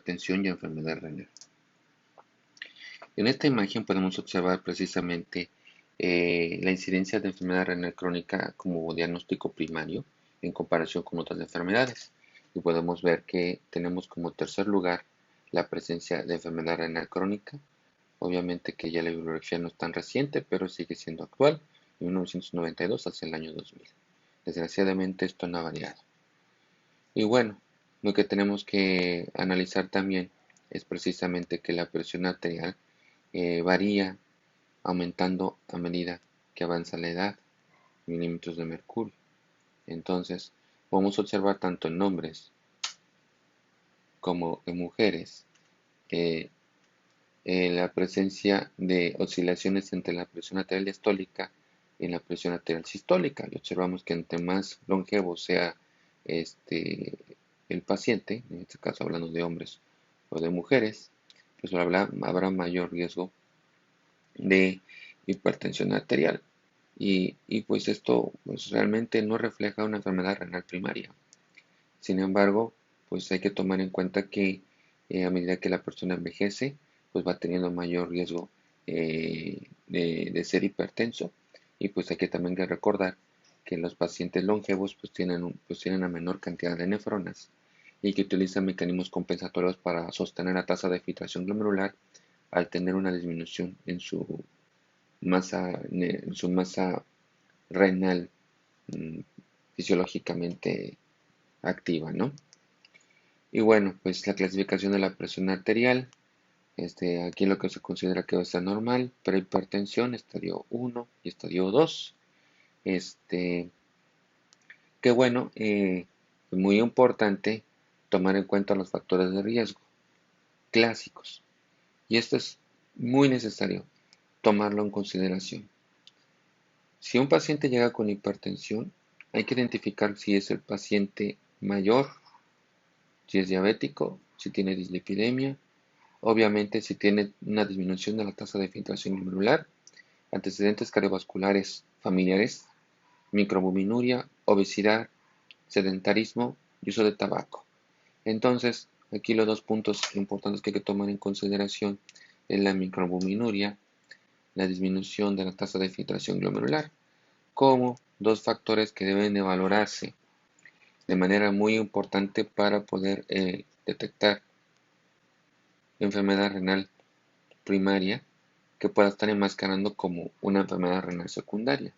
hipertensión y enfermedad renal. En esta imagen podemos observar precisamente la incidencia de enfermedad renal crónica como diagnóstico primario en comparación con otras enfermedades. Y podemos ver que tenemos como tercer lugar la presencia de enfermedad renal crónica. Obviamente que ya la bibliografía no es tan reciente, pero sigue siendo actual, en 1992 hasta el año 2000. Desgraciadamente esto no ha variado. Y bueno, lo que tenemos que analizar también es precisamente que la presión arterial varía aumentando a medida que avanza la edad, milímetros de mercurio. Entonces, podemos observar tanto en hombres como en mujeres eh, la presencia de oscilaciones entre la presión arterial diastólica y la presión arterial sistólica. Y observamos que entre más longevo sea el paciente, en este caso hablando de hombres o de mujeres, pues habrá mayor riesgo de hipertensión arterial. Y pues esto pues realmente no refleja una enfermedad renal primaria. Sin embargo, pues hay que tomar en cuenta que a medida que la persona envejece, pues va teniendo mayor riesgo de ser hipertenso. Y pues hay que también que recordar que los pacientes longevos pues tienen una menor cantidad de nefronas y que utilizan mecanismos compensatorios para sostener la tasa de filtración glomerular al tener una disminución en su masa renal mm, fisiológicamente activa, ¿no? Y bueno, pues la clasificación de la presión arterial, aquí lo que se considera que está normal, prehipertensión, estadio 1 y estadio 2. Que bueno, es muy importante tomar en cuenta los factores de riesgo clásicos. Y esto es muy necesario tomarlo en consideración. Si un paciente llega con hipertensión, hay que identificar si es el paciente mayor, si es diabético, si tiene dislipidemia, obviamente si tiene una disminución de la tasa de filtración glomerular, antecedentes cardiovasculares familiares, microalbuminuria, obesidad, sedentarismo y uso de tabaco. Entonces, aquí los dos puntos importantes que hay que tomar en consideración es la microalbuminuria, la disminución de la tasa de filtración glomerular, como dos factores que deben de valorarse de manera muy importante para poder detectar enfermedad renal primaria que pueda estar enmascarando como una enfermedad renal secundaria.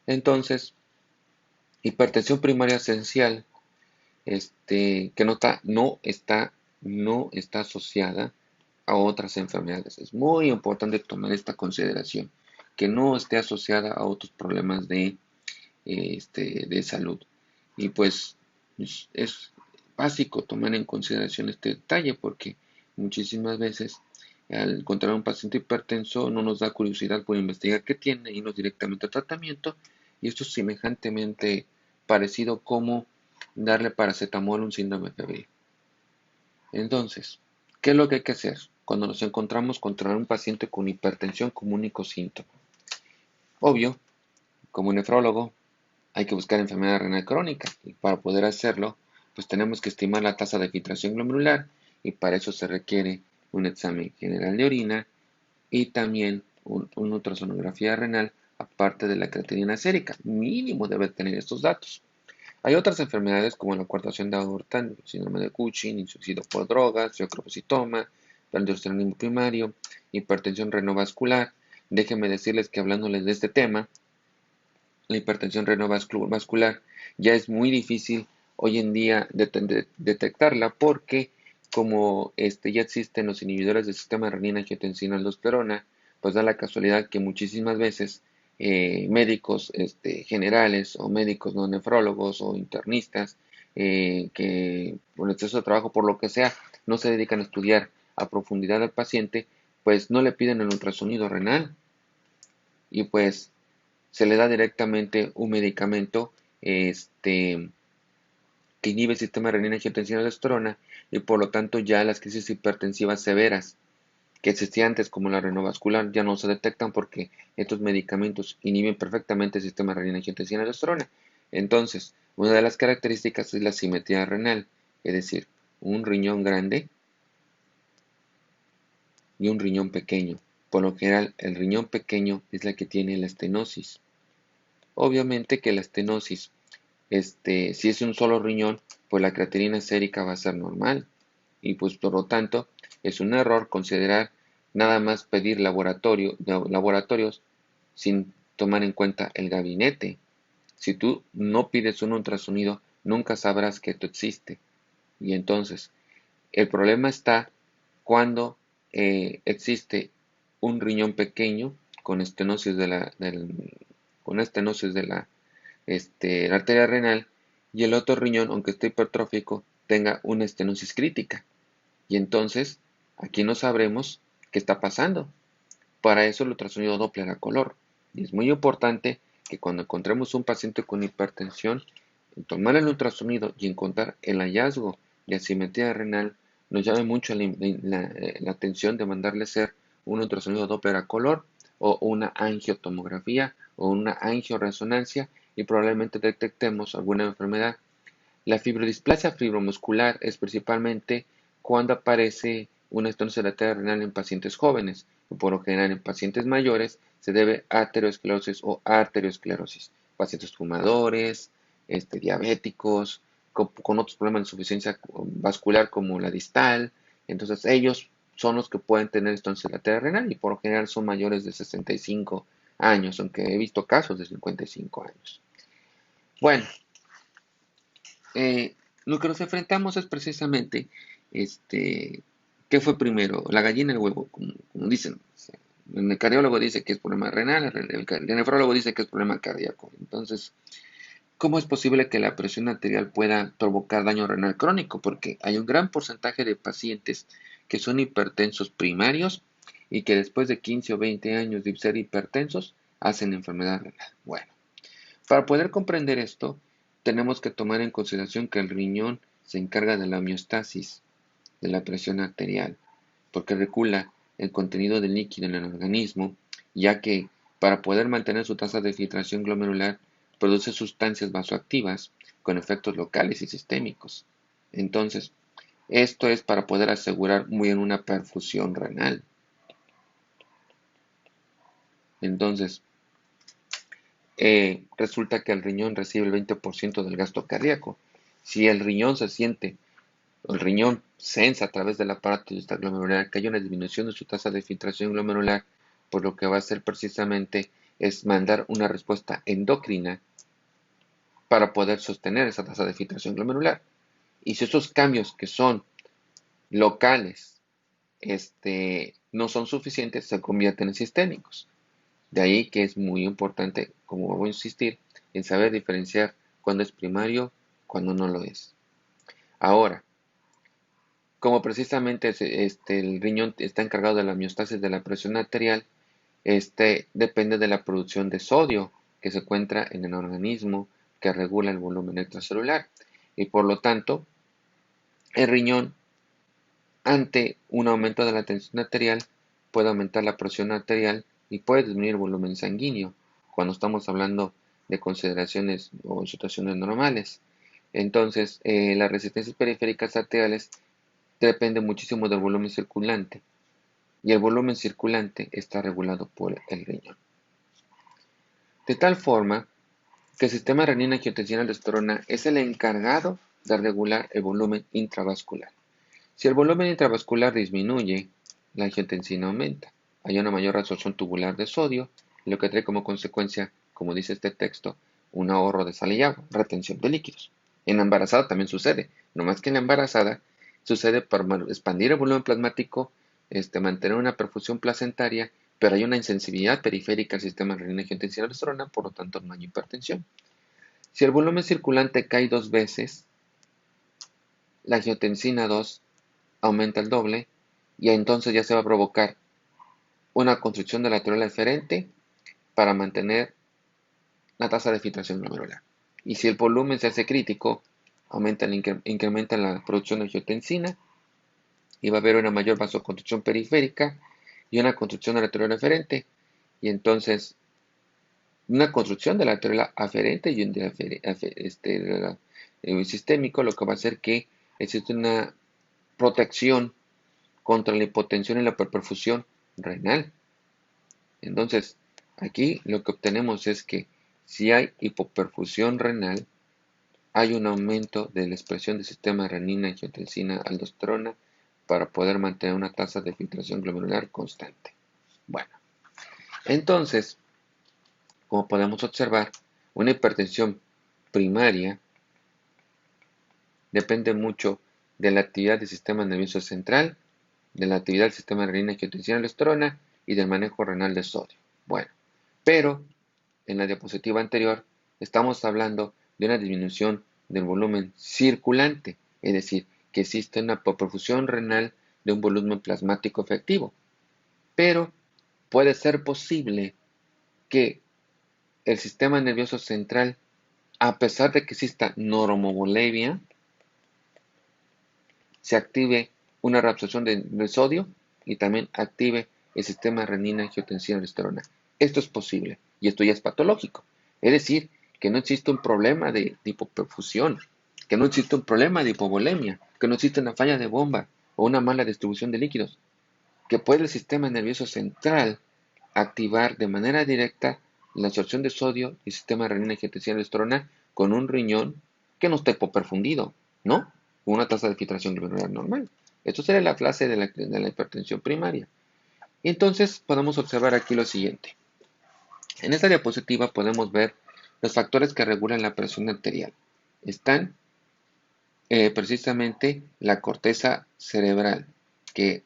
Entonces, hipertensión primaria esencial, que no está asociada a otras enfermedades. Es muy importante tomar esta consideración, que no esté asociada a otros problemas de salud. Y pues es básico tomar en consideración este detalle porque muchísimas veces al encontrar un paciente hipertenso no nos da curiosidad por investigar qué tiene y irnos directamente al tratamiento, y esto es semejantemente parecido como darle paracetamol a un síndrome febril. Entonces, ¿qué es lo que hay que hacer cuando nos encontramos contra un paciente con hipertensión como único síntoma? Obvio, como nefrólogo, hay que buscar enfermedad renal crónica y para poder hacerlo, pues tenemos que estimar la tasa de filtración glomerular y para eso se requiere un examen general de orina y también una ultrasonografía renal aparte de la creatinina sérica. Mínimo debe tener estos datos. Hay otras enfermedades como la coartación de aorta, síndrome de Cushing, insuicidio por drogas, fiocrocitoma, hipertensionismo primario, hipertensión renovascular. Déjenme decirles que hablándoles de este tema, la hipertensión renovascular ya es muy difícil hoy en día detectarla porque como ya existen los inhibidores del sistema renina-angiotensina-aldosterona, pues da la casualidad que muchísimas veces médicos generales o médicos no nefrólogos o internistas que por exceso de trabajo, por lo que sea, no se dedican a estudiar a profundidad al paciente, pues no le piden el ultrasonido renal y pues se le da directamente un medicamento que inhibe el sistema renina-angiotensina-aldosterona y por lo tanto ya las crisis hipertensivas severas que existían antes como la renovascular ya no se detectan porque estos medicamentos inhiben perfectamente el sistema renina-angiotensina-aldosterona. Entonces, una de las características es la simetría renal, es decir, un riñón grande y un riñón pequeño. Por lo general, el riñón pequeño es la que tiene la estenosis. Obviamente que la estenosis, si es un solo riñón, pues la creatinina sérica va a ser normal. Y pues por lo tanto, es un error considerar nada más pedir laboratorios sin tomar en cuenta el gabinete. Si tú no pides un ultrasonido, nunca sabrás que esto existe. Y entonces, el problema está cuando existe un riñón pequeño con estenosis la arteria renal y el otro riñón, aunque esté hipertrófico, tenga una estenosis crítica. Y entonces, aquí no sabremos qué está pasando. Para eso el ultrasonido Doppler a color. Y es muy importante que cuando encontremos un paciente con hipertensión, tomar el ultrasonido y encontrar el hallazgo de asimetría renal, nos llame mucho la atención de mandarle hacer un ultrasonido Doppler a color o una angiotomografía o una angioresonancia y probablemente detectemos alguna enfermedad. La fibrodisplasia fibromuscular es principalmente cuando aparece una estenosis de la arteria renal en pacientes jóvenes, y por lo general en pacientes mayores se debe a aterosclerosis o arteriosclerosis. Pacientes fumadores, diabéticos, con otros problemas de insuficiencia vascular como la distal. Entonces ellos son los que pueden tener estenosis de la arteria renal y por lo general son mayores de 65 años, aunque he visto casos de 55 años. Bueno, lo que nos enfrentamos es precisamente, ¿qué fue primero? La gallina y el huevo, como dicen. El cardiólogo dice que es problema renal, el nefrólogo dice que es problema cardíaco. Entonces, ¿cómo es posible que la presión arterial pueda provocar daño renal crónico? Porque hay un gran porcentaje de pacientes que son hipertensos primarios y que después de 15 o 20 años de ser hipertensos hacen enfermedad renal. Bueno, para poder comprender esto, tenemos que tomar en consideración que el riñón se encarga de la homeostasis de la presión arterial, porque regula el contenido del líquido en el organismo, ya que para poder mantener su tasa de filtración glomerular produce sustancias vasoactivas con efectos locales y sistémicos. Entonces, esto es para poder asegurar muy bien una perfusión renal. Entonces, resulta que el riñón recibe el 20% del gasto cardíaco. Si el riñón el riñón sensa a través del aparato glomerular que hay una disminución de su tasa de filtración glomerular, pues lo que va a hacer precisamente es mandar una respuesta endocrina para poder sostener esa tasa de filtración glomerular. Y si esos cambios que son locales no son suficientes, se convierten en sistémicos. De ahí que es muy importante, como voy a insistir, en saber diferenciar cuándo es primario, cuándo no lo es. Ahora, como precisamente el riñón está encargado de la homeostasis de la presión arterial, depende de la producción de sodio que se encuentra en el organismo que regula el volumen extracelular. Y por lo tanto, el riñón, ante un aumento de la tensión arterial, puede aumentar la presión arterial y puede disminuir el volumen sanguíneo cuando estamos hablando de consideraciones o situaciones normales. Entonces, las resistencias periféricas arteriales depende muchísimo del volumen circulante y el volumen circulante está regulado por el riñón. De tal forma que el sistema renina-angiotensina-aldosterona es el encargado de regular el volumen intravascular. Si el volumen intravascular disminuye, la angiotensina aumenta. Hay una mayor absorción tubular de sodio, lo que trae como consecuencia, como dice este texto, un ahorro de sal y agua, retención de líquidos. En la embarazada también sucede, no más que en la embarazada sucede para expandir el volumen plasmático, mantener una perfusión placentaria, pero hay una insensibilidad periférica al sistema renina-angiotensina-aldosterona, por lo tanto no hay hipertensión. Si el volumen circulante cae 2 veces, la angiotensina 2 aumenta el doble y entonces ya se va a provocar una constricción de la arteriola eferente para mantener la tasa de filtración glomerular. Y si el volumen se hace crítico, incrementa la producción de angiotensina y va a haber una mayor vasoconstricción periférica y una constricción de la arteriola eferente. Y entonces, una construcción de la arteriola aferente y un sistémico, lo que va a hacer que existe una protección contra la hipotensión y la hiperperfusión renal. Entonces, aquí lo que obtenemos es que si hay hipoperfusión renal, hay un aumento de la expresión del sistema renina, angiotensina, aldosterona para poder mantener una tasa de filtración glomerular constante. Bueno, entonces, como podemos observar, una hipertensión primaria depende mucho de la actividad del sistema nervioso central, de la actividad del sistema renina, angiotensina, aldosterona y del manejo renal de sodio. Bueno, pero en la diapositiva anterior estamos hablando de una disminución del volumen circulante, es decir, que existe una hipoperfusión renal de un volumen plasmático efectivo. Pero puede ser posible que el sistema nervioso central, a pesar de que exista normovolemia, se active una reabsorción de sodio y también active el sistema renina, angiotensina, aldosterona. Esto es posible y esto ya es patológico. Es decir, que no existe un problema de hipoperfusión, que no existe un problema de hipovolemia, que no existe una falla de bomba o una mala distribución de líquidos, que puede el sistema nervioso central activar de manera directa la absorción de sodio y el sistema renina, angiotensina, aldosterona con un riñón que no esté hipoperfundido, ¿no? Una tasa de filtración glomerular normal. Esto sería la clase de la hipertensión primaria. Y entonces podemos observar aquí lo siguiente. En esta diapositiva podemos ver los factores que regulan la presión arterial. Están precisamente la corteza cerebral, que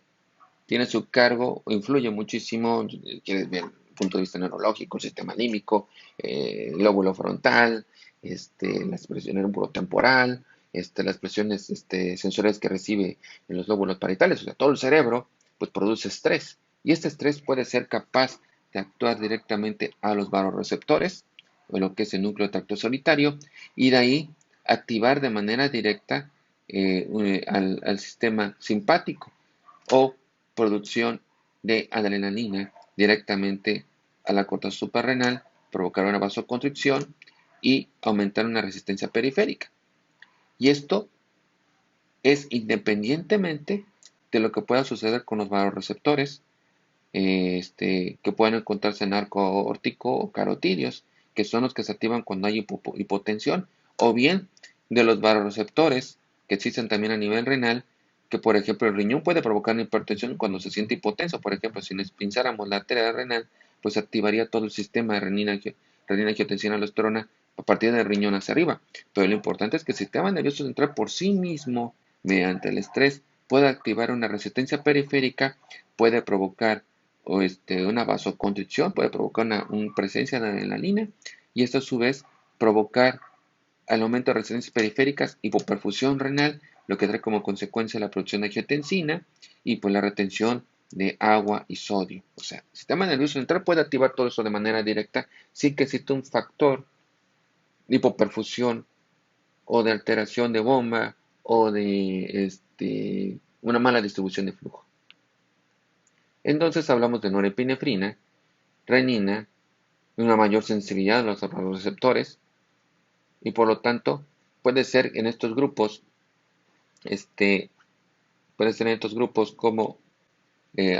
tiene su cargo o influye muchísimo, quieres ver el punto de vista neurológico, el sistema límbico, el lóbulo frontal, la expresión temporal, las presiones sensoriales que recibe en los lóbulos parietales, o sea, todo el cerebro, pues produce estrés. Y este estrés puede ser capaz de actuar directamente a los vasoreceptores, o lo que es el núcleo tracto solitario, y de ahí activar de manera directa al sistema simpático o producción de adrenalina directamente a la corteza suprarrenal, provocar una vasoconstricción y aumentar una resistencia periférica. Y esto es independientemente de lo que pueda suceder con los vasoreceptores, que pueden encontrarse en arco órtico o carotídeos, que son los que se activan cuando hay hipotensión, o bien de los vasoreceptores que existen también a nivel renal, que por ejemplo el riñón puede provocar una hipertensión cuando se siente hipotenso. Por ejemplo, si les pinzáramos la arteria renal, pues activaría todo el sistema de renina, angiotensina, aldosterona a partir del riñón hacia arriba. Pero lo importante es que el sistema nervioso central por sí mismo, mediante el estrés, puede activar una resistencia periférica, puede provocar una vasoconstricción, puede provocar una presencia de adrenalina y esto a su vez provocar al aumento de resistencias periféricas, hipoperfusión renal, lo que trae como consecuencia la producción de angiotensina y pues la retención de agua y sodio. O sea, el sistema nervioso central puede activar todo eso de manera directa sin que exista un factor de hipoperfusión o de alteración de bomba o de una mala distribución de flujo. Entonces hablamos de norepinefrina, renina, una mayor sensibilidad a los receptores y por lo tanto puede ser en estos grupos, puede ser en estos grupos como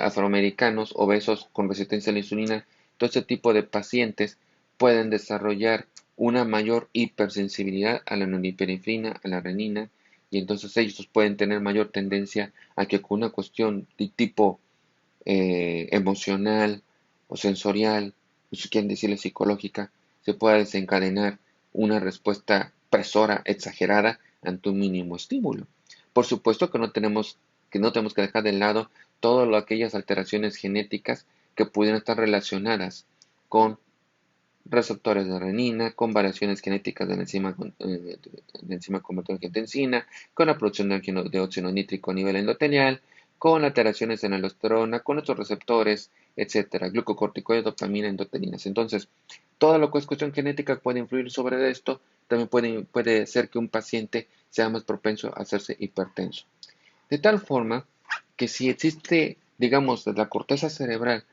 afroamericanos, obesos con resistencia a la insulina, todo este tipo de pacientes pueden desarrollar una mayor hipersensibilidad a la norepinefrina, a la renina, y entonces ellos pueden tener mayor tendencia a que con una cuestión de tipo emocional o sensorial, o si quieren decirle psicológica, se pueda desencadenar una respuesta presora exagerada ante un mínimo estímulo. Por supuesto que no tenemos que dejar de lado todas aquellas alteraciones genéticas que pudieran estar relacionadas con receptores de renina, con variaciones genéticas de la enzima convertidora en angiotensina, con la producción de óxido nítrico a nivel endotelial, con alteraciones en la aldosterona, con otros receptores, etcétera, glucocorticoides, dopamina, endotelinas. Entonces, todo lo que es cuestión genética puede influir sobre esto. También puede ser que un paciente sea más propenso a hacerse hipertenso. De tal forma que si existe, digamos, la corteza cerebral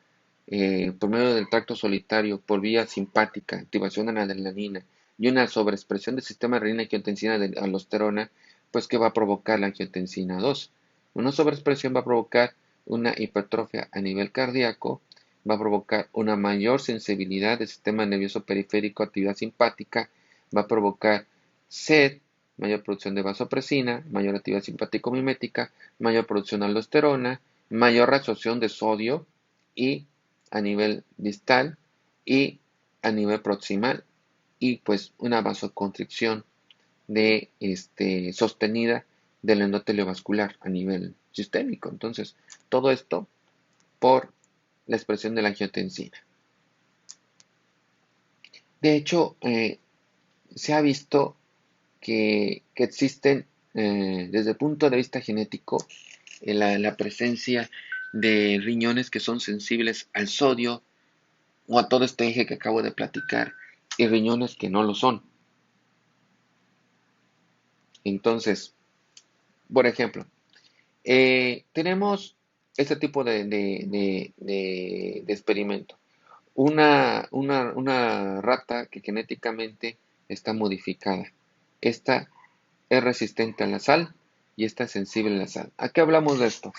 por medio del tracto solitario, por vía simpática, activación de la adrenalina y una sobreexpresión del sistema renina angiotensina de aldosterona, pues que va a provocar la angiotensina 2. Una sobreexpresión va a provocar una hipertrofia a nivel cardíaco, va a provocar una mayor sensibilidad del sistema nervioso periférico, actividad simpática, va a provocar sed, mayor producción de vasopresina, mayor actividad simpático-mimética, mayor producción de aldosterona, mayor reabsorción de sodio y a nivel distal y a nivel proximal y pues una vasoconstricción de sostenida del endotelio vascular a nivel sistémico. Entonces, todo esto por la expresión de la angiotensina. De hecho, se ha visto que existen, desde el punto de vista genético, la presencia de riñones que son sensibles al sodio o a todo este eje que acabo de platicar y riñones que no lo son. Entonces, por ejemplo, tenemos este tipo de experimento. Una rata que genéticamente está modificada. Esta es resistente a la sal y esta es sensible a la sal. ¿A qué hablamos de esto?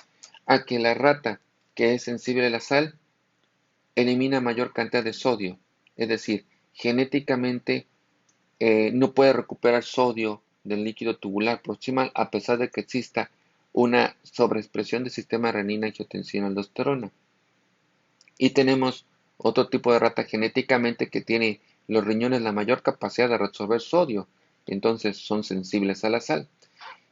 A que la rata que es sensible a la sal elimina mayor cantidad de sodio. Es decir, genéticamente no puede recuperar sodio del líquido tubular proximal a pesar de que exista una sobreexpresión del sistema renina-angiotensina-aldosterona. Y tenemos otro tipo de rata genéticamente que tiene los riñones la mayor capacidad de reabsorber sodio, entonces son sensibles a la sal.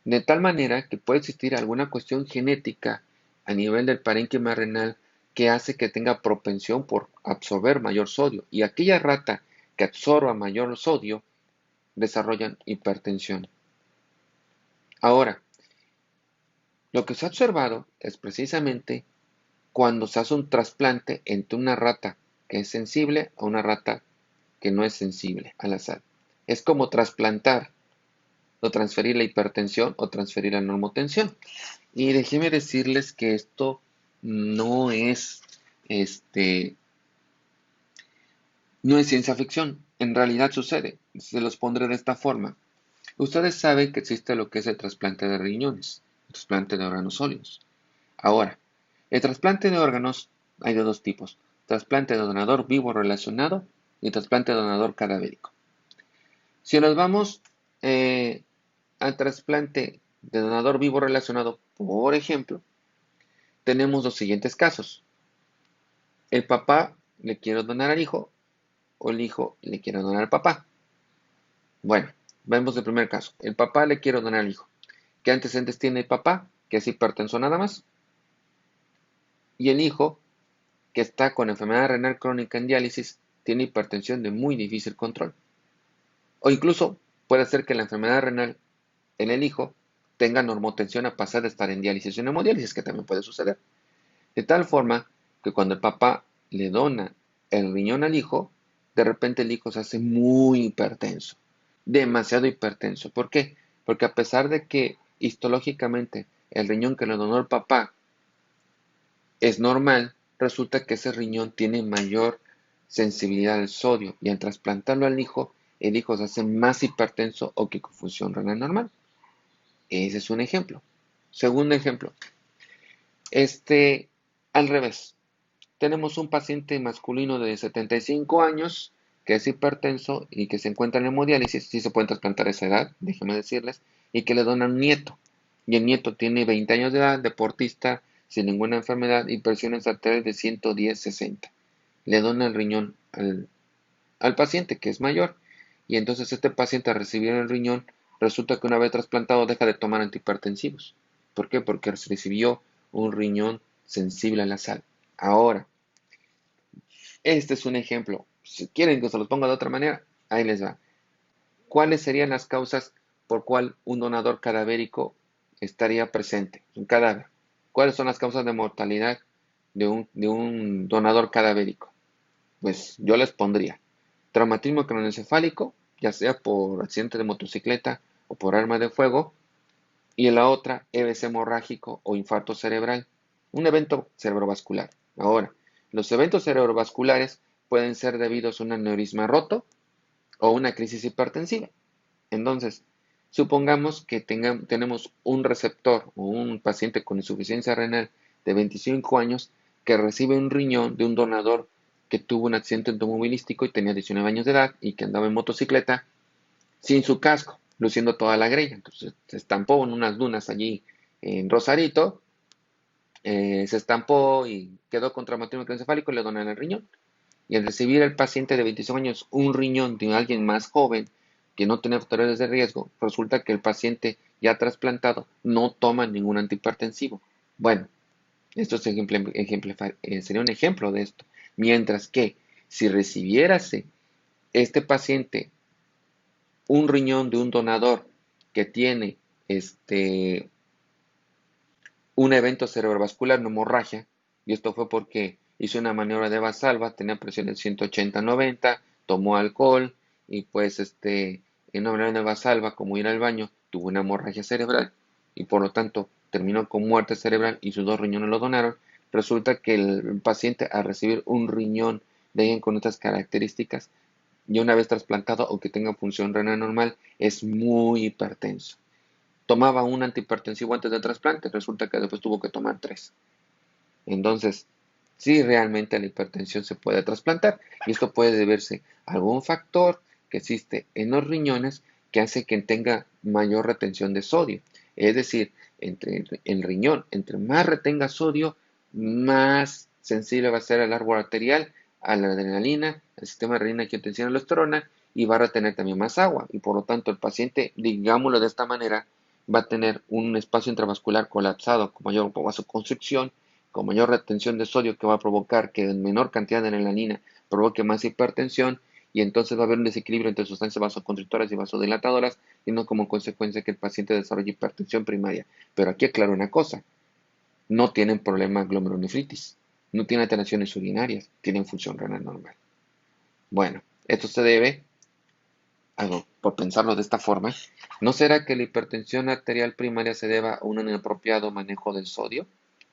De tal manera que puede existir alguna cuestión genética a nivel del parénquima renal que hace que tenga propensión por absorber mayor sodio. Y aquella rata que absorba mayor sodio desarrollan hipertensión. Ahora, lo que se ha observado es precisamente cuando se hace un trasplante entre una rata que es sensible a una rata que no es sensible a la sal. Es como trasplantar o transferir la hipertensión o transferir la normotensión. Y déjenme decirles que esto no es, este, no es ciencia ficción. En realidad sucede. Se los pondré de esta forma. Ustedes saben que existe lo que es el trasplante de riñones, el trasplante de órganos sólidos. Ahora, el trasplante de órganos hay de dos tipos: trasplante de donador vivo relacionado y trasplante de donador cadavérico. Si nos vamos al trasplante de donador vivo relacionado, por ejemplo, tenemos los siguientes casos. El papá le quiere donar al hijo o el hijo le quiere donar al papá. Bueno, vemos el primer caso. El papá le quiere donar al hijo. ¿Qué antecedentes tiene el papá? Que es hipertenso nada más. Y el hijo, que está con enfermedad renal crónica en diálisis, tiene hipertensión de muy difícil control. O incluso puede ser que la enfermedad renal en el hijo tenga normotensión a pasar de estar en diálisis o en hemodiálisis, que también puede suceder. De tal forma que cuando el papá le dona el riñón al hijo, de repente el hijo se hace muy hipertenso, demasiado hipertenso. ¿Por qué? Porque a pesar de que histológicamente el riñón que le donó el papá es normal, resulta que ese riñón tiene mayor sensibilidad al sodio y al trasplantarlo al hijo, el hijo se hace más hipertenso o que con función renal normal. Ese es un ejemplo. Segundo ejemplo, al revés. Tenemos un paciente masculino de 75 años que es hipertenso y que se encuentra en hemodiálisis, sí se puede trasplantar a esa edad, déjenme decirles, y que le donan un nieto. Y el nieto tiene 20 años de edad, deportista, sin ninguna enfermedad y presiones arteriales de 110/60. Le dona el riñón al paciente que es mayor. Y entonces este paciente al recibir el riñón, resulta que una vez trasplantado deja de tomar antihipertensivos. ¿Por qué? Porque recibió un riñón sensible a la sal. Ahora, este es un ejemplo. Si quieren que se los ponga de otra manera, ahí les va. ¿Cuáles serían las causas por cual un donador cadavérico estaría presente? Un cadáver. ¿Cuáles son las causas de mortalidad de un donador cadavérico? Pues yo les pondría traumatismo craneoencefálico, ya sea por accidente de motocicleta o por arma de fuego, y en la otra, EBC hemorrágico o infarto cerebral, un evento cerebrovascular. Ahora, los eventos cerebrovasculares pueden ser debidos a un aneurisma roto o una crisis hipertensiva. Entonces, Supongamos que tenemos un receptor o un paciente con insuficiencia renal de 25 años que recibe un riñón de un donador que tuvo un accidente automovilístico y tenía 19 años de edad y que andaba en motocicleta sin su casco, luciendo toda la grella. Entonces se estampó en unas dunas allí en Rosarito, se estampó y quedó con traumatismo encefálico y le donan el riñón. Y al recibir el paciente de 25 años un riñón de alguien más joven que no tiene factores de riesgo, resulta que el paciente ya trasplantado no toma ningún antihipertensivo. Bueno, esto sería un ejemplo de esto. Mientras que si recibiérase este paciente un riñón de un donador que tiene un evento cerebrovascular, una hemorragia, y esto fue porque hizo una maniobra de Valsalva, tenía presión de 180-90, tomó alcohol, y pues en una maniobra de Valsalva, como ir al baño, tuvo una hemorragia cerebral, y por lo tanto terminó con muerte cerebral y sus dos riñones lo donaron. Resulta que el paciente, al recibir un riñón de alguien con estas características, y una vez trasplantado o que tenga función renal normal, es muy hipertenso. Tomaba un antihipertensivo antes del trasplante, resulta que después tuvo que tomar tres. Entonces, sí, realmente la hipertensión se puede trasplantar y esto puede deberse a algún factor que existe en los riñones que hace que tenga mayor retención de sodio. Es decir, entre el riñón, entre más retenga sodio, más sensible va a ser el árbol arterial a la adrenalina, al sistema de renina, angiotensina, aldosterona y va a retener también más agua. Y por lo tanto, el paciente, digámoslo de esta manera, va a tener un espacio intravascular colapsado con mayor vasoconstricción, con mayor retención de sodio que va a provocar que en menor cantidad de adrenalina provoque más hipertensión y entonces va a haber un desequilibrio entre sustancias vasoconstrictoras y vasodilatadoras, y no como consecuencia que el paciente desarrolle hipertensión primaria. Pero aquí aclaro una cosa, no tienen problema glomerulonefritis, no tienen alteraciones urinarias, tienen función renal normal. Bueno, esto se debe, por pensarlo de esta forma, ¿no será que la hipertensión arterial primaria se deba a un inapropiado manejo del sodio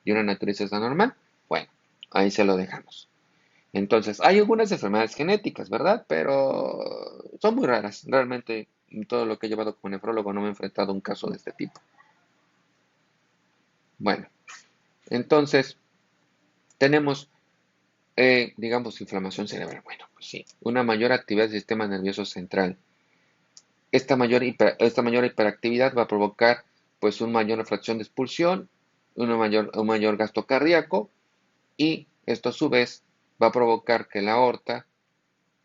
y una naturaleza anormal? Bueno, ahí se lo dejamos. Entonces, hay algunas enfermedades genéticas, ¿verdad? Pero son muy raras. Realmente, en todo lo que he llevado como nefrólogo no me he enfrentado a un caso de este tipo. Bueno, entonces, tenemos, digamos, inflamación cerebral. Bueno, pues sí, una mayor actividad del sistema nervioso central. Esta mayor hiperactividad va a provocar, pues, una mayor fracción de expulsión, un mayor gasto cardíaco, y esto a su vez va a provocar que la aorta,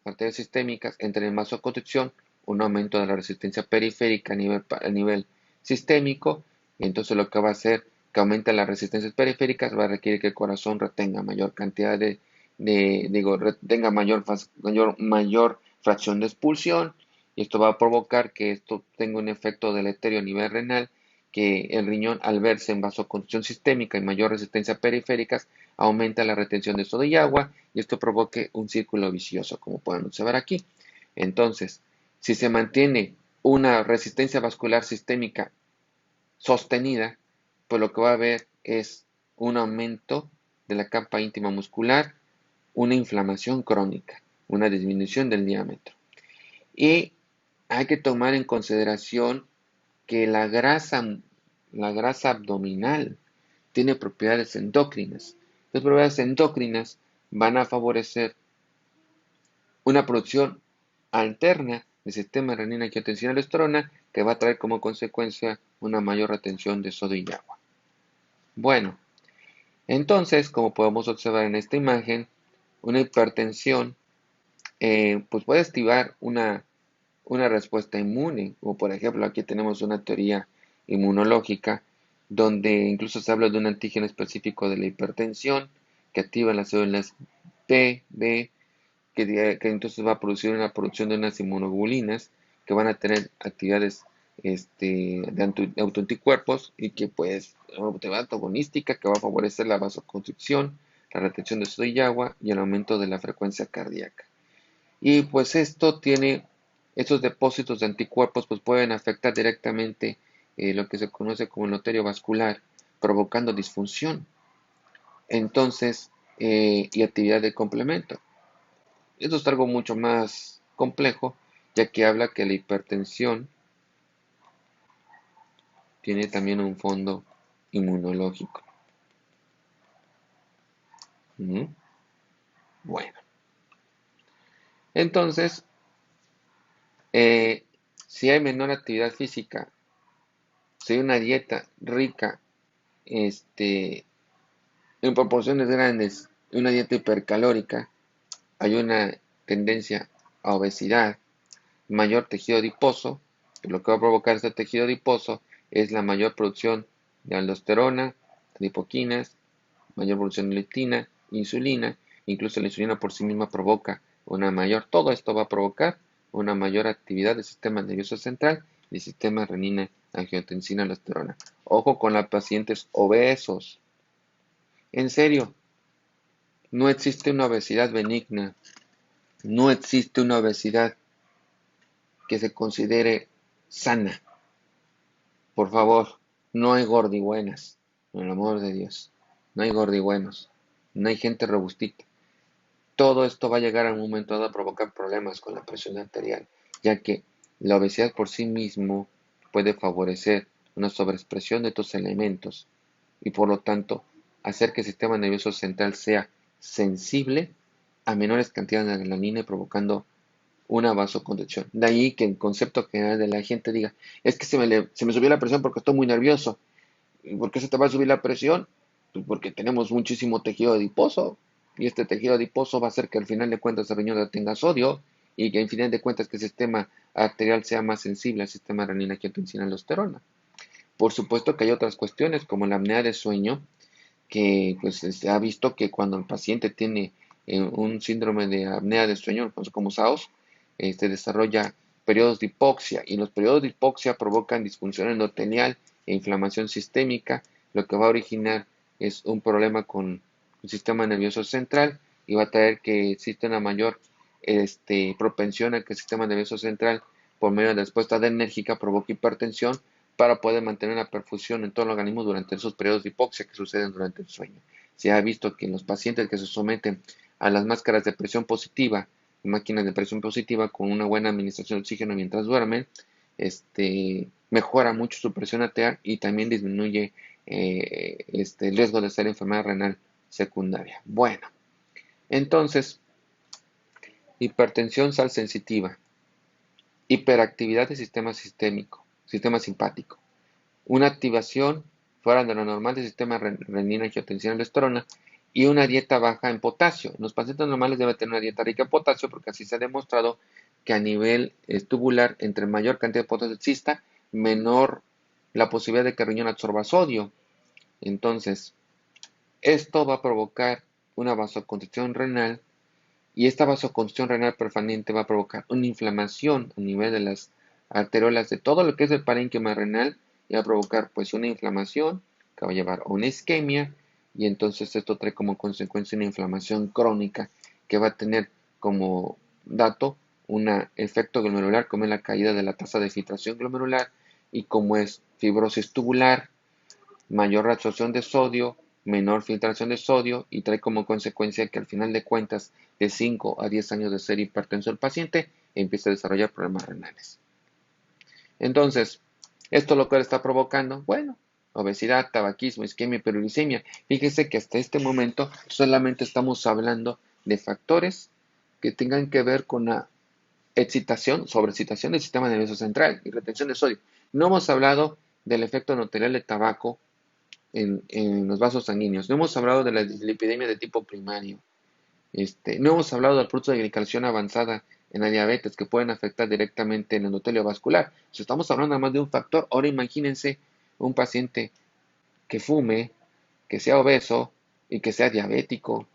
arterias sistémicas, entren en vasoconstricción, un aumento de la resistencia periférica a nivel sistémico, y entonces lo que va a hacer que aumente las resistencias periféricas va a requerir que el corazón retenga mayor cantidad retenga mayor fracción de expulsión, y esto va a provocar que esto tenga un efecto deleterio a nivel renal, que el riñón, al verse en vasoconstricción sistémica y mayor resistencia periféricas, aumenta la retención de sodio y agua, y esto provoque un círculo vicioso, como pueden observar aquí. Entonces, si se mantiene una resistencia vascular sistémica sostenida, pues lo que va a haber es un aumento de la capa íntima muscular, una inflamación crónica, una disminución del diámetro. Y hay que tomar en consideración que la grasa abdominal tiene propiedades endocrinas. Las propiedades endocrinas van a favorecer una producción alterna del sistema renina angiotensina aldosterona que va a traer como consecuencia una mayor retención de sodio y agua. Bueno, entonces, como podemos observar en esta imagen, una hipertensión pues puede activar una respuesta inmune, como por ejemplo aquí tenemos una teoría inmunológica donde incluso se habla de un antígeno específico de la hipertensión que activa las células B, que entonces va a producir una producción de unas inmunoglobulinas que van a tener actividades de autoanticuerpos y que pues una actividad antagonística que va a favorecer la vasoconstricción, la retención de sodio y agua y el aumento de la frecuencia cardíaca. Y pues estos depósitos de anticuerpos pues pueden afectar directamente lo que se conoce como endotelio vascular, provocando disfunción. Entonces, y actividad de complemento. Esto es algo mucho más complejo, ya que habla que la hipertensión tiene también un fondo inmunológico. ¿Mm? Bueno, entonces, si hay menor actividad física, si hay una dieta rica en proporciones grandes, una dieta hipercalórica, hay una tendencia a obesidad, mayor tejido adiposo, que lo que va a provocar este tejido adiposo es la mayor producción de aldosterona, adipoquinas, mayor producción de leptina, insulina, incluso la insulina por sí misma provoca una mayor, todo esto va a provocar una mayor actividad del sistema nervioso central y sistema renina, angiotensina, aldosterona. Ojo con los pacientes obesos. En serio, no existe una obesidad benigna, no existe una obesidad que se considere sana. Por favor, no hay gordibuenas, por el amor de Dios. No hay gordibuenos, no hay gente robustita. Todo esto va a llegar a un momento dado a provocar problemas con la presión arterial, ya que la obesidad por sí mismo puede favorecer una sobreexpresión de estos elementos y por lo tanto hacer que el sistema nervioso central sea sensible a menores cantidades de adrenalina y provocando una vasoconstricción. De ahí que el concepto general de la gente diga, es que se me subió la presión porque estoy muy nervioso. ¿Y por qué se te va a subir la presión? Pues porque tenemos muchísimo tejido adiposo. Y este tejido adiposo va a hacer que al final de cuentas el riñón tenga sodio y que al final de cuentas que el sistema arterial sea más sensible al sistema renina, angiotensina, aldosterona. Por supuesto que hay otras cuestiones como la apnea de sueño, que pues se ha visto que cuando el paciente tiene un síndrome de apnea de sueño, como SAOS, desarrolla periodos de hipoxia y los periodos de hipoxia provocan disfunción endotelial e inflamación sistémica, lo que va a originar es un problema con el sistema nervioso central y va a traer que existe una mayor propensión a que el sistema nervioso central, por medio de la respuesta adrenérgica, provoque hipertensión para poder mantener la perfusión en todo el organismo durante esos periodos de hipoxia que suceden durante el sueño. Se ha visto que en los pacientes que se someten a las máscaras de presión positiva, máquinas de presión positiva con una buena administración de oxígeno mientras duermen, mejora mucho su presión arterial y también disminuye el riesgo de ser enfermedad renal secundaria. Bueno, entonces, hipertensión sal sensitiva, hiperactividad del sistema sistémico, sistema simpático, una activación fuera de lo normal del sistema renina, angiotensina, aldosterona y una dieta baja en potasio. Los pacientes normales deben tener una dieta rica en potasio porque así se ha demostrado que a nivel tubular, entre mayor cantidad de potasio exista, menor la posibilidad de que el riñón absorba sodio. Entonces, esto va a provocar una vasoconstricción renal y esta vasoconstricción renal permanente va a provocar una inflamación a nivel de las arteriolas de todo lo que es el parénquima renal y va a provocar pues una inflamación que va a llevar a una isquemia y entonces esto trae como consecuencia una inflamación crónica que va a tener como dato un efecto glomerular como es la caída de la tasa de filtración glomerular y como es fibrosis tubular, mayor absorción de sodio, menor filtración de sodio y trae como consecuencia que al final de cuentas de 5 a 10 años de ser hipertenso el paciente empieza a desarrollar problemas renales. Entonces, ¿esto lo que está provocando? Bueno, obesidad, tabaquismo, isquemia, hiperuricemia. Fíjese que hasta este momento solamente estamos hablando de factores que tengan que ver con la excitación, sobreexcitación del sistema nervioso central y retención de sodio. No hemos hablado del efecto notarial del tabaco en los vasos sanguíneos. No hemos hablado de la dislipidemia de tipo primario. No hemos hablado del producto de glicalización avanzada en la diabetes que pueden afectar directamente el endotelio vascular. Si estamos hablando más de un factor, ahora imagínense un paciente que fume, que sea obeso y que sea diabético.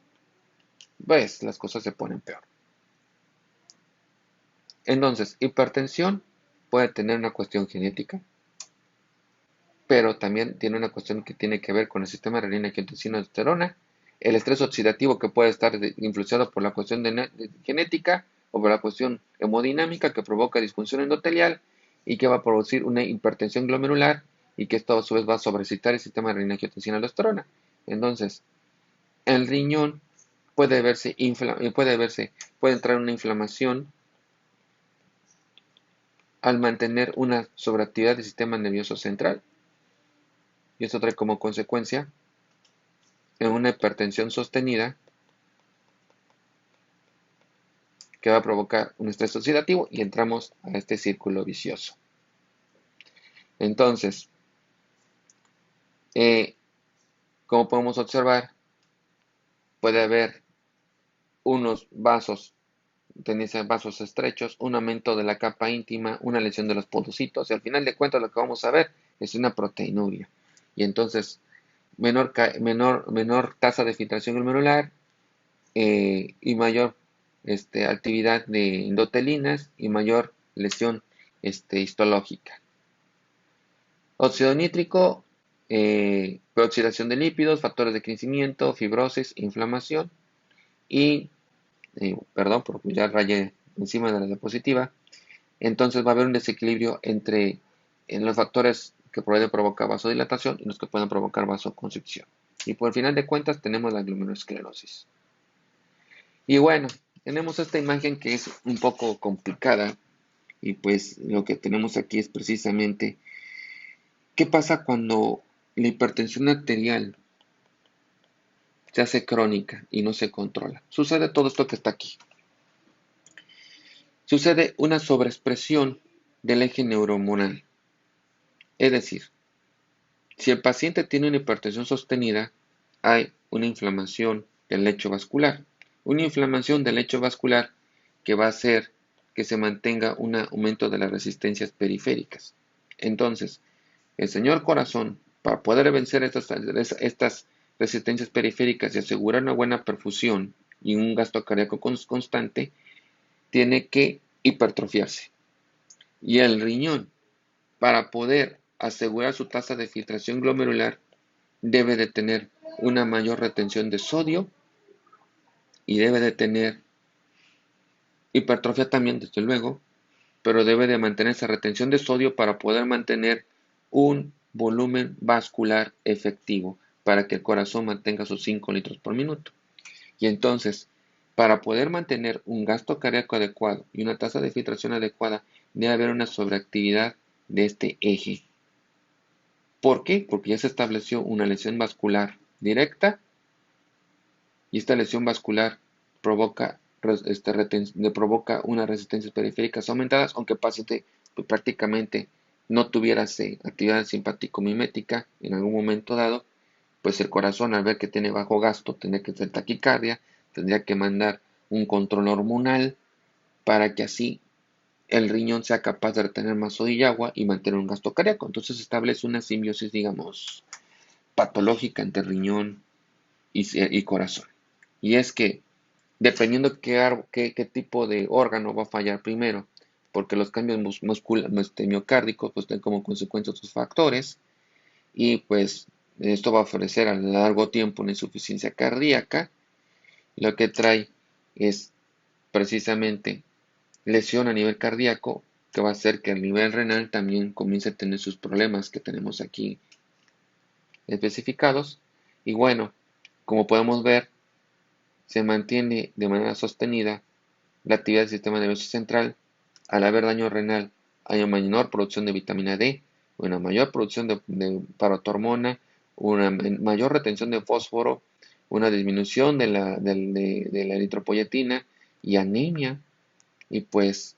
Pues las cosas se ponen peor. Entonces, hipertensión puede tener una cuestión genética, pero también tiene una cuestión que tiene que ver con el sistema renina, angiotensina, aldosterona, el estrés oxidativo que puede estar influenciado por la cuestión de genética o por la cuestión hemodinámica que provoca disfunción endotelial y que va a producir una hipertensión glomerular y que esto a su vez va a sobreexcitar el sistema renina, angiotensina, aldosterona. Entonces, el riñón puede entrar en una inflamación al mantener una sobreactividad del sistema nervioso central. y esto trae como consecuencia una hipertensión sostenida que va a provocar un estrés oxidativo y entramos a este círculo vicioso. Entonces, como podemos observar, puede haber unos vasos, tenerse vasos estrechos, un aumento de la capa íntima, una lesión de los podocitos, y al final de cuentas lo que vamos a ver es una proteinuria. Y entonces, menor tasa de filtración glomerular y mayor actividad de endotelinas y mayor lesión histológica. Óxido nítrico, peroxidación de lípidos, factores de crecimiento, fibrosis, inflamación y, perdón, porque ya rayé encima de la diapositiva, entonces va a haber un desequilibrio en los factores que pueden provocar vasodilatación y los que pueden provocar vasoconstricción. Y por final de cuentas tenemos la glomerulosclerosis. Y bueno, tenemos esta imagen que es un poco complicada y pues lo que tenemos aquí es precisamente qué pasa cuando la hipertensión arterial se hace crónica y no se controla. Sucede todo esto que está aquí. Sucede una sobreexpresión del eje neurohormonal. Es decir, si el paciente tiene una hipertensión sostenida, hay una inflamación del lecho vascular. Una inflamación del lecho vascular que va a hacer que se mantenga un aumento de las resistencias periféricas. Entonces, el señor corazón, para poder vencer estas resistencias periféricas y asegurar una buena perfusión y un gasto cardíaco constante, tiene que hipertrofiarse. Y el riñón, para poder asegurar su tasa de filtración glomerular, debe de tener una mayor retención de sodio y debe de tener hipertrofia también, desde luego, pero debe de mantener esa retención de sodio para poder mantener un volumen vascular efectivo, para que el corazón mantenga sus 5 litros por minuto. Y entonces, para poder mantener un gasto cardíaco adecuado y una tasa de filtración adecuada, debe haber una sobreactividad de este eje. ¿Por qué? Porque ya se estableció una lesión vascular directa y esta lesión vascular provoca, provoca unas resistencias periféricas aumentadas, aunque el paciente pues, prácticamente no tuviera actividad simpático-mimética en algún momento dado, pues el corazón al ver que tiene bajo gasto, tendría que hacer taquicardia, tendría que mandar un control hormonal para que así el riñón sea capaz de retener más sodio y agua y mantener un gasto cardíaco. Entonces se establece una simbiosis, digamos, patológica entre riñón y corazón. Y es que, dependiendo qué tipo de órgano va a fallar primero, porque los cambios miocárdicos pues tienen como consecuencia otros factores, y pues esto va a ofrecer a largo tiempo una insuficiencia cardíaca, lo que trae es precisamente lesión a nivel cardíaco, que va a hacer que a nivel renal también comience a tener sus problemas que tenemos aquí especificados. Y bueno, como podemos ver, se mantiene de manera sostenida la actividad del sistema nervioso central. Al haber daño renal, hay una menor producción de vitamina D, una mayor producción de parotormona, una mayor retención de fósforo, una disminución de la eritropoyetina y anemia. Y pues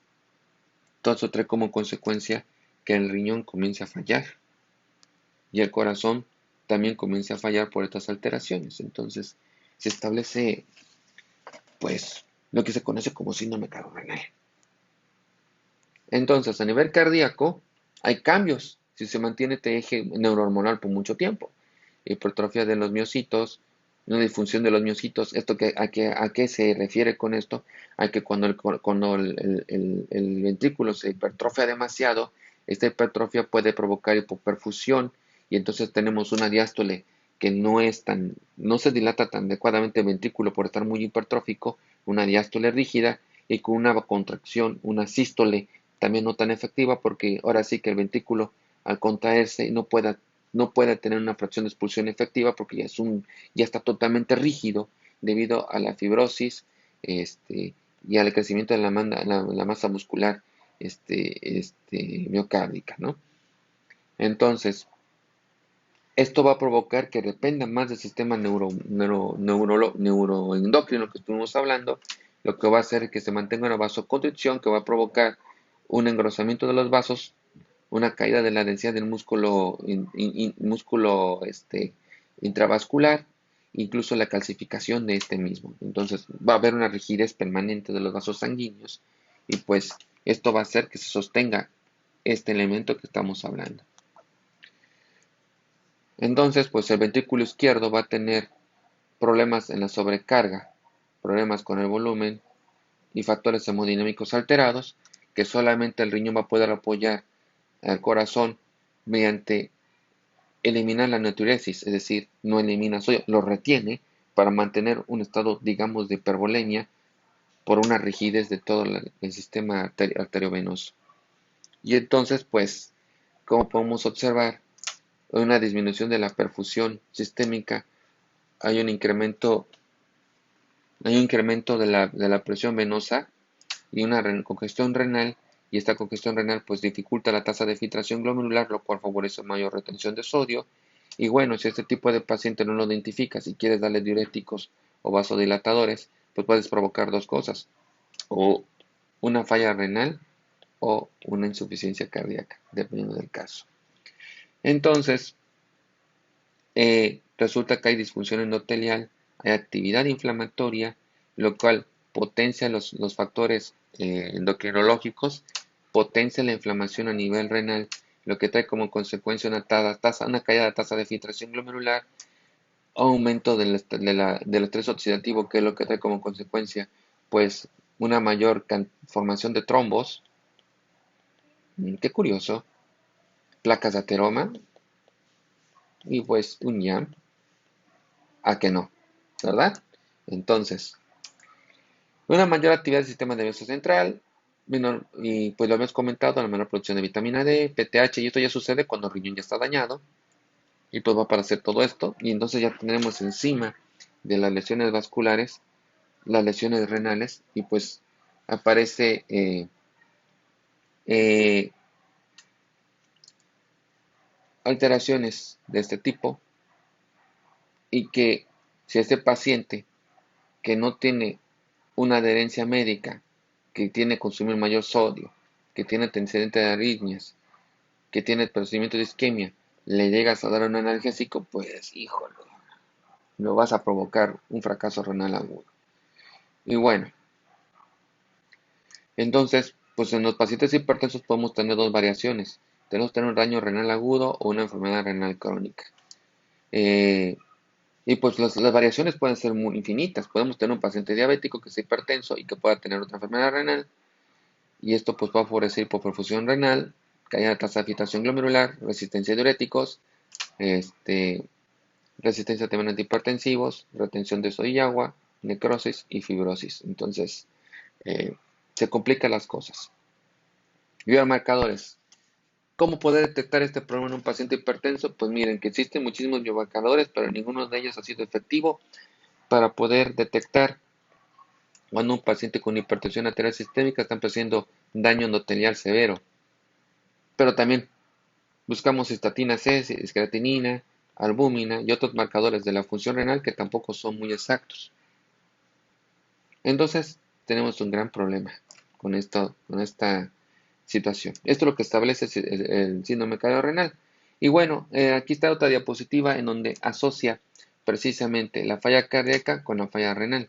todo eso trae como consecuencia que el riñón comience a fallar y el corazón también comienza a fallar por estas alteraciones. Entonces se establece pues lo que se conoce como síndrome cardíaco. Entonces, a nivel cardíaco, hay cambios si se mantiene este eje neurohormonal por mucho tiempo. Hipertrofia de los miocitos, una disfunción de los miocitos. ¿A qué se refiere con esto? A que cuando el ventrículo se hipertrofia demasiado, esta hipertrofia puede provocar hipoperfusión y entonces tenemos una diástole que no se dilata tan adecuadamente el ventrículo por estar muy hipertrófico, una diástole rígida y con una contracción, una sístole también no tan efectiva porque ahora sí que el ventrículo al contraerse no puede tener una fracción de expulsión efectiva porque ya está totalmente rígido debido a la fibrosis y al crecimiento de la masa muscular miocárdica, ¿no? Entonces, Esto va a provocar que dependa más del sistema neuroendocrino que estuvimos hablando, lo que va a hacer que se mantenga una vasoconstricción que va a provocar un engrosamiento de los vasos, una caída de la densidad del músculo intravascular, incluso la calcificación de este mismo. Entonces va a haber una rigidez permanente de los vasos sanguíneos y pues esto va a hacer que se sostenga este elemento que estamos hablando. Entonces, pues el ventrículo izquierdo va a tener problemas en la sobrecarga, problemas con el volumen y factores hemodinámicos alterados que solamente el riñón va a poder apoyar al corazón mediante eliminar la natriuresis, es decir, no elimina sodio, lo retiene para mantener un estado, digamos, de hipervolemia por una rigidez de todo el sistema arteriovenoso. Y entonces, pues, como podemos observar, hay una disminución de la perfusión sistémica, hay un incremento, de la presión venosa y una congestión renal, y esta congestión renal pues dificulta la tasa de filtración glomerular, lo cual favorece mayor retención de sodio. Y bueno, si este tipo de paciente no lo identificas y quieres darle diuréticos o vasodilatadores, pues puedes provocar dos cosas, o una falla renal o una insuficiencia cardíaca, dependiendo del caso. Entonces, resulta que hay disfunción endotelial, hay actividad inflamatoria, lo cual potencia los factores endocrinológicos, potencia la inflamación a nivel renal, lo que trae como consecuencia una caída de la tasa de filtración glomerular, aumento del estrés oxidativo, que es lo que trae como consecuencia, pues, una mayor formación de trombos, qué curioso, placas de ateroma, y pues un YAM, a que no, ¿verdad? Entonces, una mayor actividad del sistema nervioso central, y pues lo habíamos comentado, la menor producción de vitamina D, PTH, y esto ya sucede cuando el riñón ya está dañado, y pues va a aparecer todo esto, y entonces ya tenemos encima de las lesiones vasculares, las lesiones renales, y pues aparece eh, alteraciones de este tipo, y que si este paciente que no tiene una adherencia médica, que tiene que consumir mayor sodio, que tiene antecedente de arritmias, que tiene procedimiento de isquemia, le llegas a dar un analgésico, pues híjole, lo vas a provocar un fracaso renal agudo. Y bueno, entonces, pues en los pacientes hipertensos podemos tener dos variaciones. Tenemos que tener un daño renal agudo o una enfermedad renal crónica. Eh, y pues las variaciones pueden ser muy infinitas. Podemos tener un paciente diabético que sea hipertenso y que pueda tener otra enfermedad renal. Y esto pues va a favorecer hipoperfusión renal, caída de tasa de filtración glomerular, resistencia a diuréticos, este, resistencia también a antihipertensivos, retención de sodio y agua, necrosis y fibrosis. Entonces, eh, se complican las cosas. Biomarcadores. ¿Cómo poder detectar este problema en un paciente hipertenso? Pues miren que existen muchísimos biomarcadores, pero ninguno de ellos ha sido efectivo para poder detectar cuando un paciente con hipertensión arterial sistémica está presentando daño endotelial severo. Pero también buscamos estatina C, creatinina, albúmina y otros marcadores de la función renal que tampoco son muy exactos. Entonces, tenemos un gran problema con esta situación. Esto es lo que establece el síndrome cardiorrenal. Y bueno, aquí está otra diapositiva en donde asocia precisamente la falla cardíaca con la falla renal.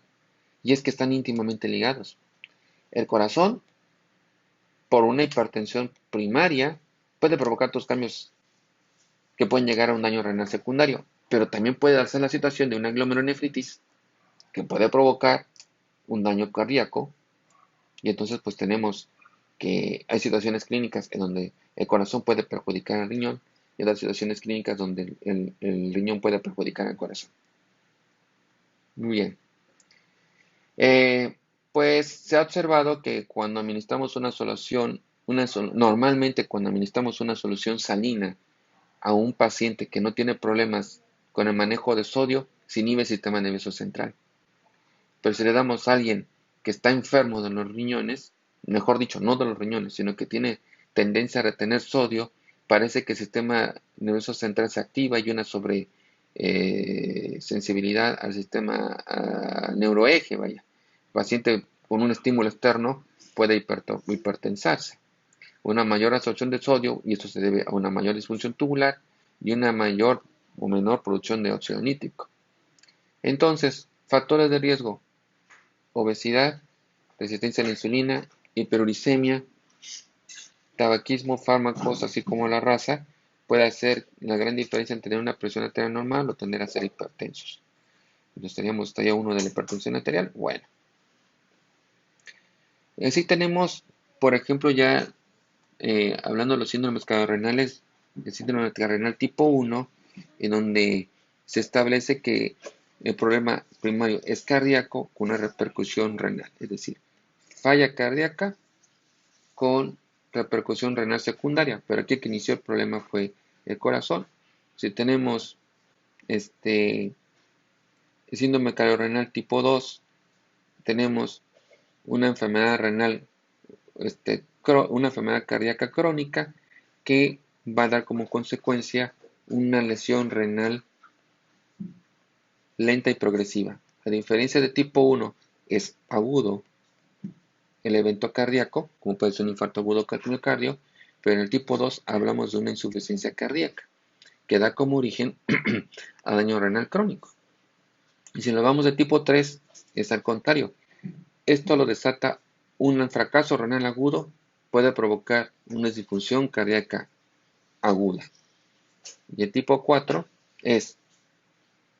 Y es que están íntimamente ligados. El corazón, por una hipertensión primaria, puede provocar estos cambios que pueden llegar a un daño renal secundario, pero también puede darse la situación de una glomerulonefritis que puede provocar un daño cardíaco, y entonces pues tenemos que hay situaciones clínicas en donde el corazón puede perjudicar al riñón y otras situaciones clínicas donde el riñón puede perjudicar al corazón. Muy bien. Eh, pues se ha observado que cuando administramos una solución, normalmente cuando administramos una solución salina a un paciente que no tiene problemas con el manejo de sodio, se inhibe el sistema nervioso central. Pero si le damos a alguien que está enfermo de los riñones, mejor dicho, no de los riñones, sino que tiene tendencia a retener sodio, parece que el sistema nervioso central se activa y una sobre sensibilidad al sistema neuroeje, vaya. El paciente con un estímulo externo puede hipertensarse. Una mayor absorción de sodio, y esto se debe a una mayor disfunción tubular y una mayor o menor producción de óxido nítrico. Entonces, factores de riesgo: obesidad, resistencia a la insulina, hiperuricemia, tabaquismo, fármacos, así como la raza, puede hacer la gran diferencia entre tener una presión arterial normal o tender a ser hipertensos. Entonces teníamos estadio 1 de la hipertensión arterial. Bueno, así tenemos, por ejemplo, ya hablando de los síndromes cardiorrenales, el síndrome cardiorrenal tipo 1, en donde se establece que el problema primario es cardíaco con una repercusión renal, es decir, falla cardíaca con repercusión renal secundaria, pero aquí el que inició el problema fue el corazón. Si tenemos el síndrome cardiorrenal tipo 2, tenemos una enfermedad renal, una enfermedad cardíaca crónica que va a dar como consecuencia una lesión renal lenta y progresiva. A diferencia de tipo 1, es agudo el evento cardíaco, como puede ser un infarto agudo del miocardio, pero en el tipo 2 hablamos de una insuficiencia cardíaca, que da como origen a daño renal crónico. Y si nos vamos de tipo 3, es al contrario. Esto lo desata un fracaso renal agudo, puede provocar una disfunción cardíaca aguda. Y el tipo 4 es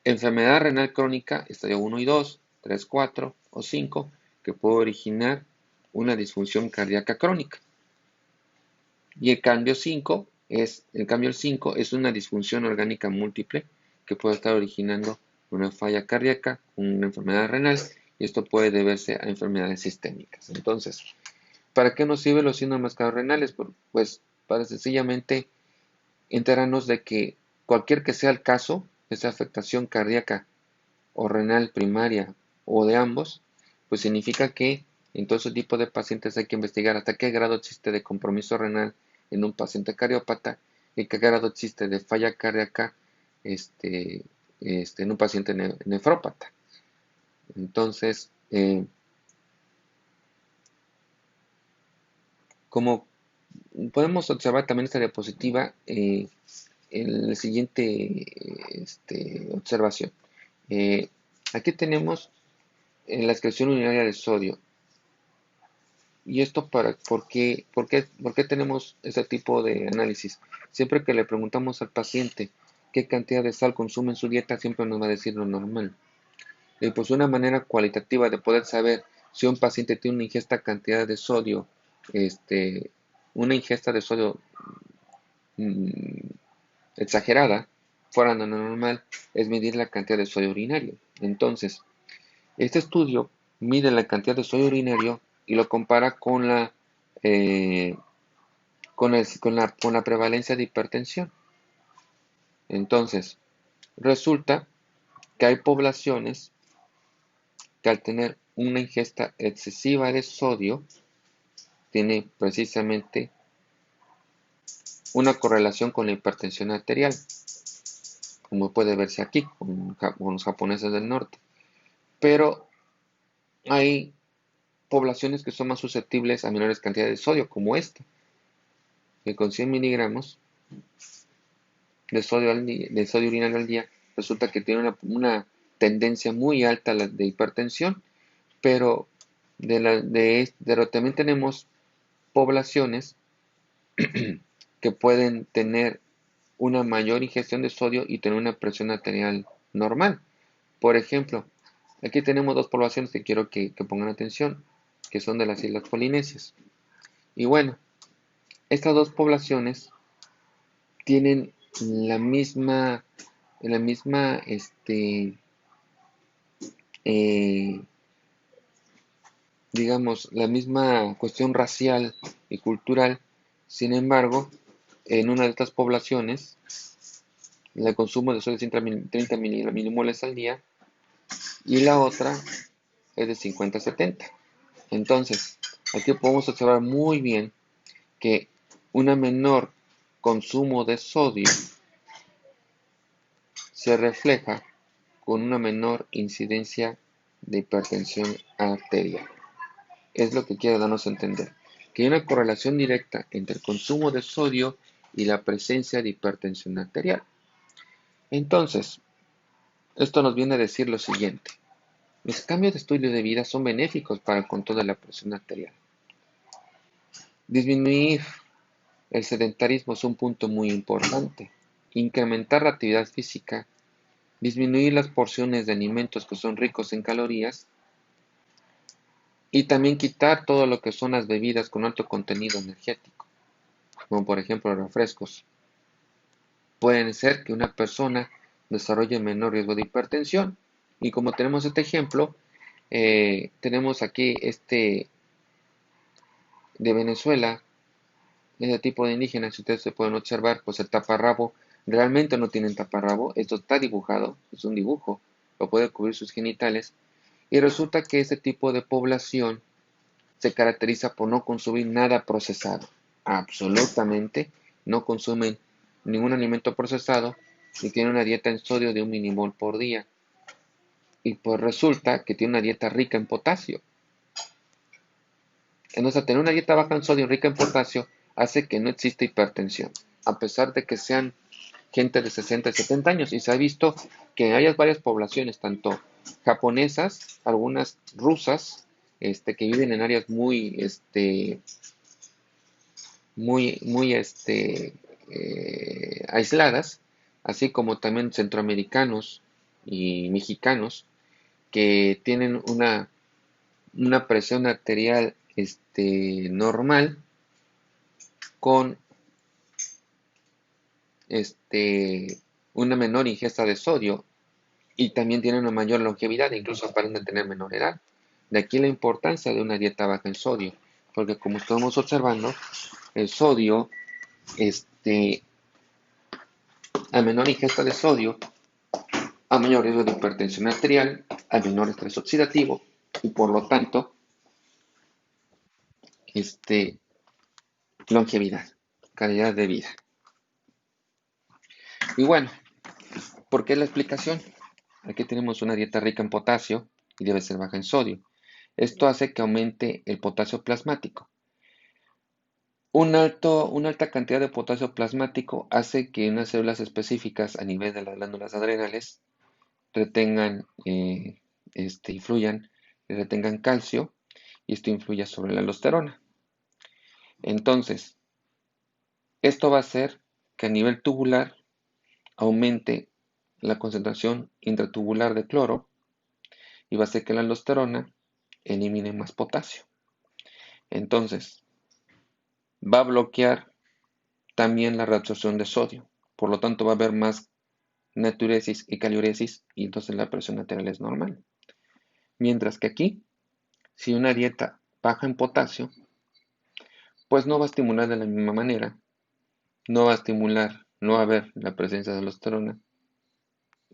enfermedad renal crónica, estadio 1 y 2, 3, 4 o 5, que puede originar una disfunción cardíaca crónica. Y el cambio 5 es una disfunción orgánica múltiple que puede estar originando una falla cardíaca, una enfermedad renal, y esto puede deberse a enfermedades sistémicas. Entonces, ¿para qué nos sirven los síndromes cardiorrenales? Pues para sencillamente enterarnos de que cualquier que sea el caso, esa afectación cardíaca o renal primaria o de ambos, pues significa que en todo ese tipo de pacientes hay que investigar hasta qué grado existe de compromiso renal en un paciente cardiópata y qué grado existe de falla cardíaca en un paciente nefrópata. Entonces, como podemos observar también esta diapositiva, en la siguiente observación. Aquí tenemos la excreción urinaria de sodio. ¿Y esto por qué tenemos este tipo de análisis? Siempre que le preguntamos al paciente qué cantidad de sal consume en su dieta, siempre nos va a decir lo normal. Y pues una manera cualitativa de poder saber si un paciente tiene una ingesta de sodio mm, exagerada, fuera de lo normal, es medir la cantidad de sodio urinario. Entonces, este estudio mide la cantidad de sodio urinario y lo compara eh, con la prevalencia de hipertensión. Entonces, resulta que hay poblaciones que al tener una ingesta excesiva de sodio, tiene precisamente una correlación con la hipertensión arterial, como puede verse aquí con los japoneses del norte. Pero hay poblaciones que son más susceptibles a menores cantidades de sodio, como esta, que con 100 miligramos de sodio urinario al día, resulta que tiene una tendencia muy alta de hipertensión, pero también tenemos poblaciones que pueden tener una mayor ingestión de sodio y tener una presión arterial normal. Por ejemplo, aquí tenemos dos poblaciones que quiero que pongan atención, que son de las Islas Polinesias. Y bueno, estas dos poblaciones tienen la misma eh, digamos, la misma cuestión racial y cultural. Sin embargo, en una de estas poblaciones, el consumo de sodio es de 30 milimoles al día y la otra es de 50 a 70. Entonces, aquí podemos observar muy bien que una menor consumo de sodio se refleja con una menor incidencia de hipertensión arterial. Es lo que quiere darnos a entender, que hay una correlación directa entre el consumo de sodio y la presencia de hipertensión arterial. Entonces, esto nos viene a decir lo siguiente: los cambios de estilo de vida son benéficos para el control de la presión arterial. Disminuir el sedentarismo es un punto muy importante. Incrementar la actividad física, disminuir las porciones de alimentos que son ricos en calorías y también quitar todo lo que son las bebidas con alto contenido energético, como por ejemplo los refrescos. Pueden ser que una persona desarrolle menor riesgo de hipertensión. Y como tenemos este ejemplo, tenemos aquí de Venezuela, ese tipo de indígenas. Si ustedes se pueden observar, pues el taparrabo realmente no tienen taparrabo. Esto está dibujado, es un dibujo, lo puede cubrir sus genitales. Y resulta que este tipo de población se caracteriza por no consumir nada procesado. Absolutamente no consumen ningún alimento procesado y tienen una dieta en sodio de 1 milimol por día. Y pues resulta que tiene una dieta rica en potasio. Entonces, tener una dieta baja en sodio y rica en potasio hace que no exista hipertensión, a pesar de que sean gente de 60 y 70 años. Y se ha visto que hay varias poblaciones, tanto japonesas, algunas rusas, que viven en áreas muy aisladas, así como también centroamericanos y mexicanos que tienen una presión arterial normal con una menor ingesta de sodio y también tienen una mayor longevidad, incluso aparentan tener menor edad. De aquí la importancia de una dieta baja en sodio, porque como estamos observando, el sodio, a menor ingesta de sodio, a mayor riesgo de hipertensión arterial, a menor estrés oxidativo y por lo tanto, longevidad, calidad de vida. Y bueno, ¿por qué la explicación? Aquí tenemos una dieta rica en potasio y debe ser baja en sodio. Esto hace que aumente el potasio plasmático. Una alta cantidad de potasio plasmático hace que unas células específicas a nivel de las glándulas adrenales retengan, influyan y retengan calcio, y esto influye sobre la aldosterona. Entonces, esto va a hacer que a nivel tubular aumente la concentración intratubular de cloro y va a hacer que la aldosterona elimine más potasio. Entonces, va a bloquear también la reabsorción de sodio. Por lo tanto, va a haber más natriuresis y caliuresis y entonces la presión arterial es normal. Mientras que aquí, si una dieta baja en potasio, pues no va a estimular de la misma manera, no va a estimular, no va a haber la presencia de aldosterona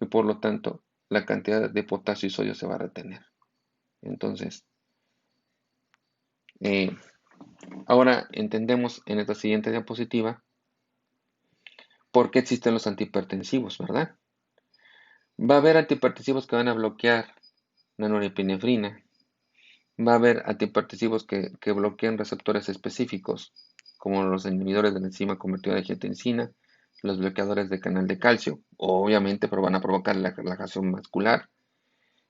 y por lo tanto la cantidad de potasio y sodio se va a retener. Entonces, ahora entendemos en esta siguiente diapositiva por qué existen los antihipertensivos, ¿verdad? Va a haber antihipertensivos que van a bloquear la norepinefrina. Va a haber antihipertensivos que bloquean receptores específicos, como los inhibidores de la enzima convertida de angiotensina, los bloqueadores de canal de calcio, obviamente, pero van a provocar la relajación muscular.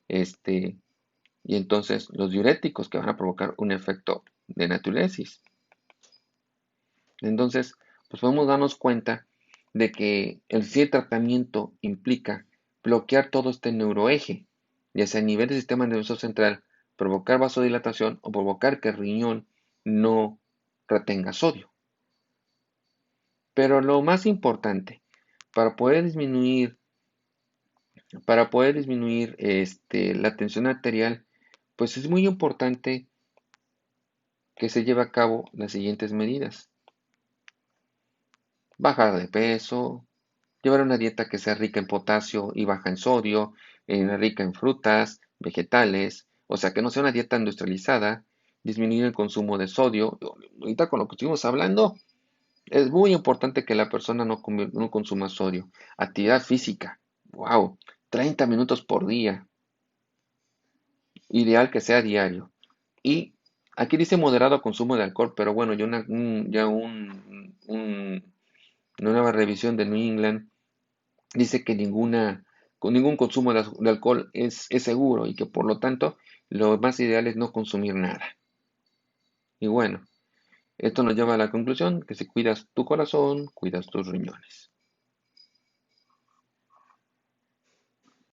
Y entonces los diuréticos que van a provocar un efecto de natriuresis. Entonces, pues podemos darnos cuenta de que el tratamiento implica bloquear todo este neuroeje, ya sea a nivel del sistema nervioso central, provocar vasodilatación o provocar que el riñón no retenga sodio. Pero lo más importante, para poder disminuir la tensión arterial, pues es muy importante que se lleve a cabo las siguientes medidas: bajar de peso, llevar una dieta que sea rica en potasio y baja en sodio, rica en frutas, vegetales, o sea, que no sea una dieta industrializada, disminuir el consumo de sodio. Ahorita con lo que estuvimos hablando, Es muy importante que la persona no consuma sodio. Actividad física. Wow. 30 minutos por día. Ideal que sea diario. Y aquí dice moderado consumo de alcohol, pero bueno, una nueva revisión de New England dice que con ningún consumo de alcohol es seguro y que por lo tanto lo más ideal es no consumir nada. Y bueno, esto nos lleva a la conclusión que si cuidas tu corazón, cuidas tus riñones.